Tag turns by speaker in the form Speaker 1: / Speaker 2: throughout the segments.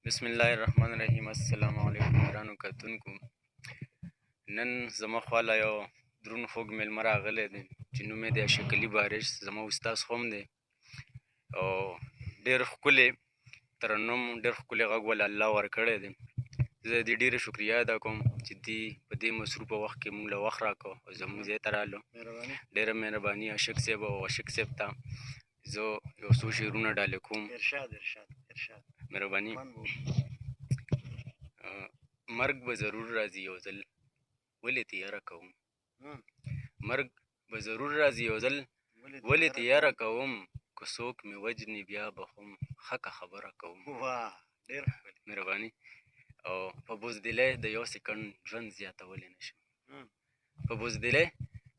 Speaker 1: بسم الله الرحمن الرحیم. السلام علیکم ګرانو کتونکو. نن زما خواله یو دروند خوږ میلمه راغلی دی چې نوم یې دی اشرف علي بارش. زما استاد خو هم دی او ډېر ښکلی ترنم، ډېر ښکلی غږ ولې الله ورکړی دی. زه د دې ډېره شکریه ادا کوم چې دوی په دې مصروفه وخت کې موږ له وخت راکړو او زموږ ځای ته رالو. ډېره مهرباني اشک صاحب او اشک صاحب ته. زه یو څو شعرونه ډالې کوم. مهرباني. مرګ به ضرور راځي یو ځل، ولې تیاره کوم. مرګ به ضرور راځي یو ځل، ولې تیاره کوم. که څوک مې وجني بیا به هم حقه خبره کوم. مهرباني. او په بزدلۍ د یو سکند ژوند زیاتولی نشم. په بزدلۍ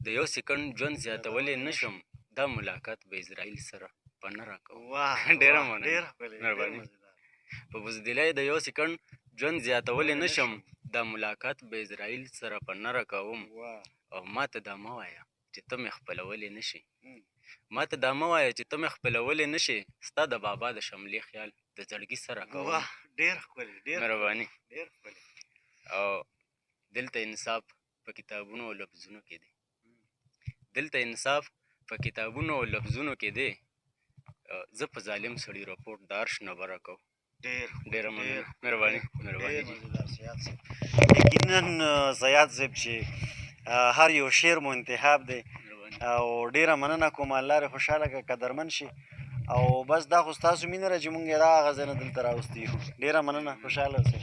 Speaker 1: د یو سکند ژوند زیاتولی نشم. دا ملاقات به اسرائیل سره په نه راکوم. ډېره مهرباني. په بزدلۍ د یو سکند ژوند زیاتولی نشم. دا ملاقات به اسرائیل سره په نه راکوم. او ما ته دا مه وایه چې ته مې خپلولی نشي. ما ته دا مه وایه چې ته مې خپلولی نشي. ستا د بابا د شملې خیال د زړګي سره کوم. مهرباني. او دلته انصاف په کتابونو او لفظونو کې دی. دلته انصاف په کتابونو او لفظونو کې دی. زه په ظالم سړي رپورټ د عرش نه بره کوم. ډېره مهرباني.
Speaker 2: یقینا زیات صاحب چې هر یو شعر مو انتخاب دی او ډېره مننه کوم. الله دې خوشحاله کړه، قدرمن شي. او بس دا خو ستاسو مینه ده چې مونږ یې د هغه ځای نه دلته راوستي یو. ډېره مننه، خوشحاله اوسئ.